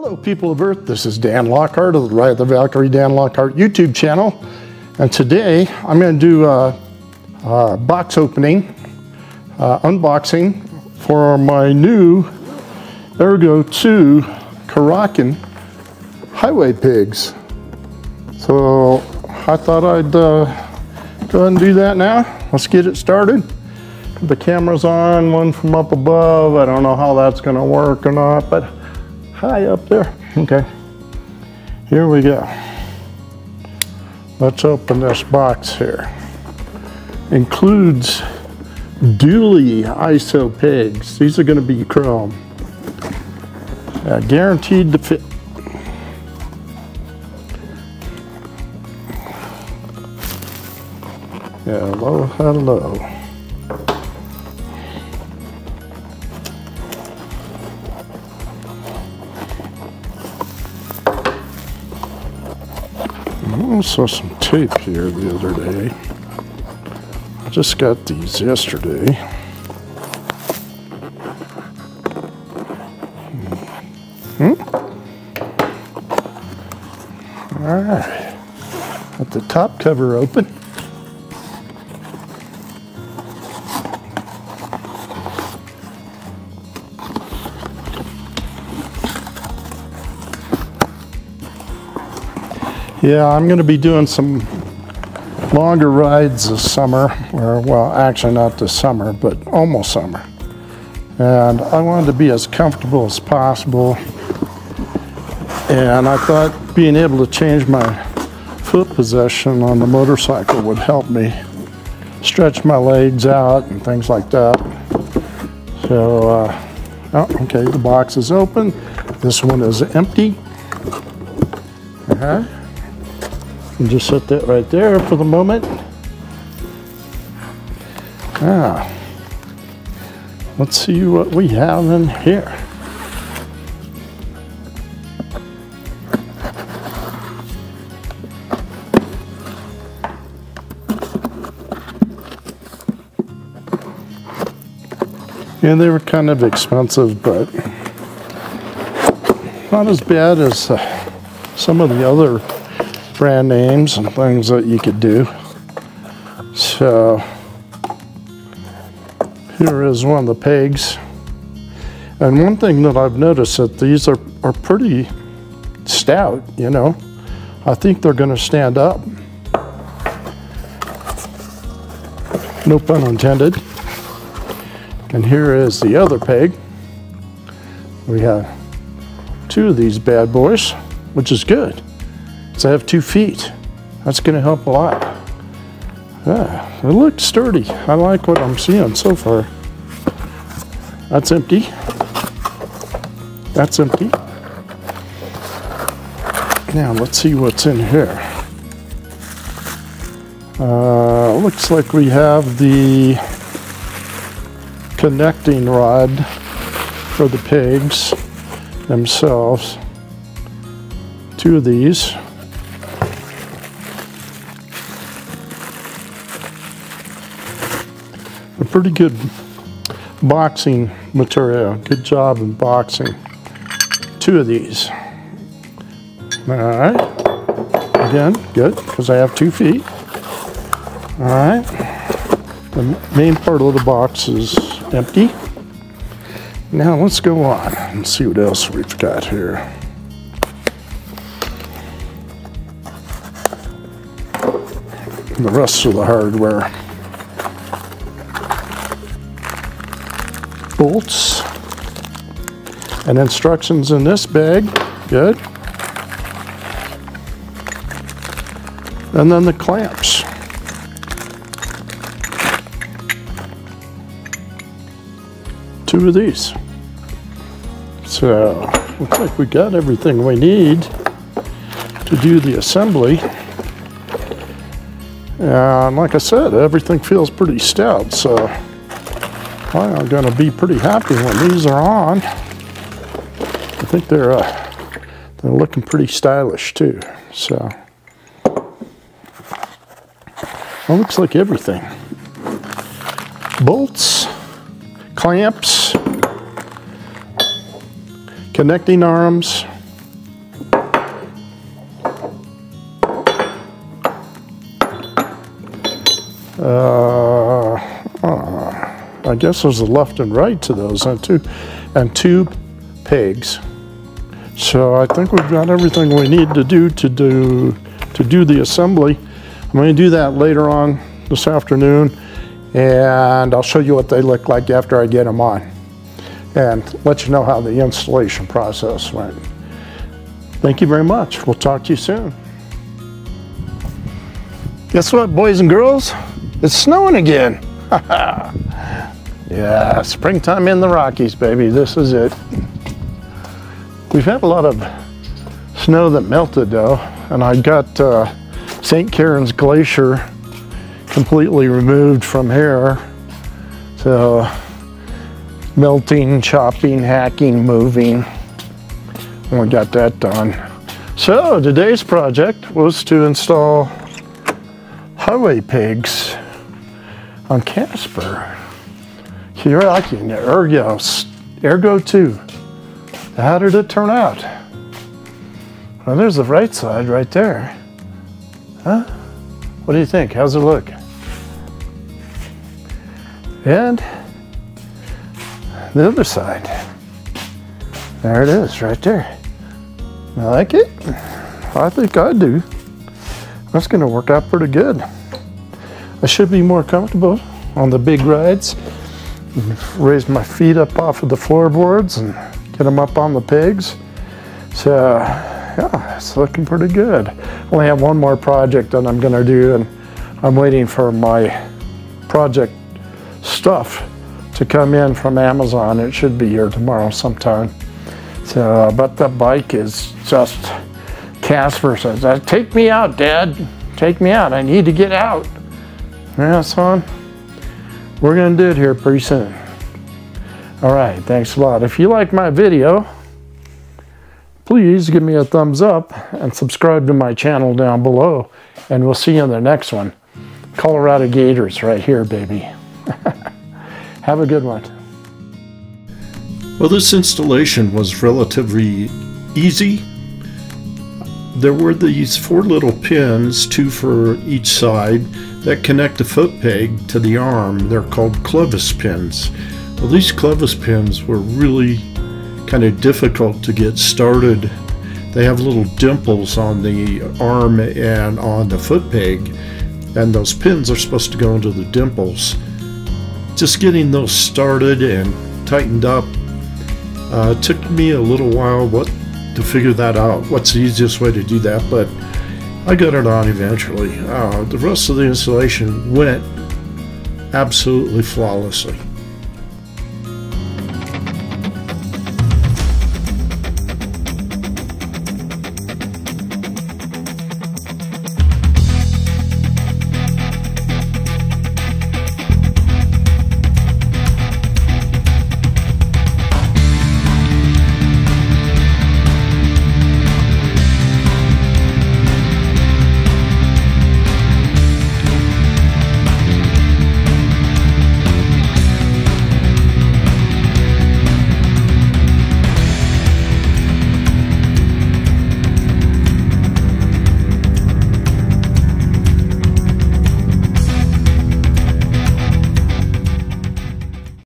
Hello people of Earth, this is Dan Lockhart of the Ride the Valkyrie Dan Lockhart YouTube channel, and today I'm going to do a box opening, unboxing for my new Ergo II Kuryakyn highway pigs. So I thought I'd go ahead and do that now. Let's get it started. The camera's on, one from up above. I don't know how that's going to work or not, but high up there. Okay, here we go. Let's open this box here. Includes dually ISO pigs. These are going to be chrome. Guaranteed to fit. Hello, hello. I saw some tape here the other day. I just got these yesterday. All right, got the top cover open. Yeah, I'm going to be doing some longer rides this summer, or well, actually not this summer, but almost summer. And I wanted to be as comfortable as possible. And I thought being able to change my foot position on the motorcycle would help me stretch my legs out and things like that. So, oh, okay, the box is open. This one is empty. And just set that right there for the moment. Now, let's see what we have in here. And they were kind of expensive, but not as bad as some of the other brand names and things that you could do. So here is one of the pegs. And one thing that I've noticed that these are pretty stout, you know. I think they're going to stand up. No pun intended. And here is the other peg. We have two of these bad boys, which is good. So I have 2 feet. That's going to help a lot. Yeah, it looks sturdy. I like what I'm seeing so far. That's empty. That's empty. Now let's see what's in here. Looks like we have the connecting rod for the pegs themselves. 2 of these. A pretty good boxing material. Good job in boxing. 2 of these. All right. Again, good, because I have 2 feet. All right. The main part of the box is empty. Now let's go on and see what else we've got here. The rest of the hardware. Bolts and instructions in this bag. Good. And then the clamps. Two of these. So looks like we got everything we need to do the assembly. And like I said, everything feels pretty stout, so I'm going to be pretty happy when these are on. I think they're looking pretty stylish too. So it looks like everything. Bolts, clamps, connecting arms, I guess there's a left and right to those, and two pegs. So I think we've got everything we need to do the assembly. I'm going to do that later on this afternoon, and I'll show you what they look like after I get them on, and let you know how the installation process went. Thank you very much. We'll talk to you soon. Guess what, boys and girls? It's snowing again. Yeah, springtime in the Rockies, baby. This is it. We've had a lot of snow that melted though, and I got St. Karen's Glacier completely removed from here. So melting, chopping, hacking, moving. And we got that done. So today's project was to install highway pegs on Casper. Kuryakyn Ergo II. How did it turn out? Well, there's the right side right there. Huh? What do you think? How's it look? And the other side. There it is, right there. I like it? I think I do. That's gonna work out pretty good. I should be more comfortable on the big rides. Raise my feet up off of the floorboards and get them up on the pegs. So yeah, it's looking pretty good. Only have one more project that I'm gonna do, and I'm waiting for my project stuff to come in from Amazon. It should be here tomorrow sometime. So, but the bike is just, Casper says, take me out, Dad. Take me out. I need to get out. Yeah, son. We're gonna do it here pretty soon. All right, thanks a lot. If you like my video, please give me a thumbs up and subscribe to my channel down below, and we'll see you in the next one. Colorado Gators right here, baby. Have a good one. Well, this installation was relatively easy. There were these 4 little pins, 2 for each side, that connect the foot peg to the arm. They're called clevis pins. Well, these clevis pins were really kind of difficult to get started. They have little dimples on the arm and on the foot peg, and those pins are supposed to go into the dimples. Just getting those started and tightened up took me a little while to figure that out. What's the easiest way to do that? But I got it on eventually. The rest of the installation went absolutely flawlessly.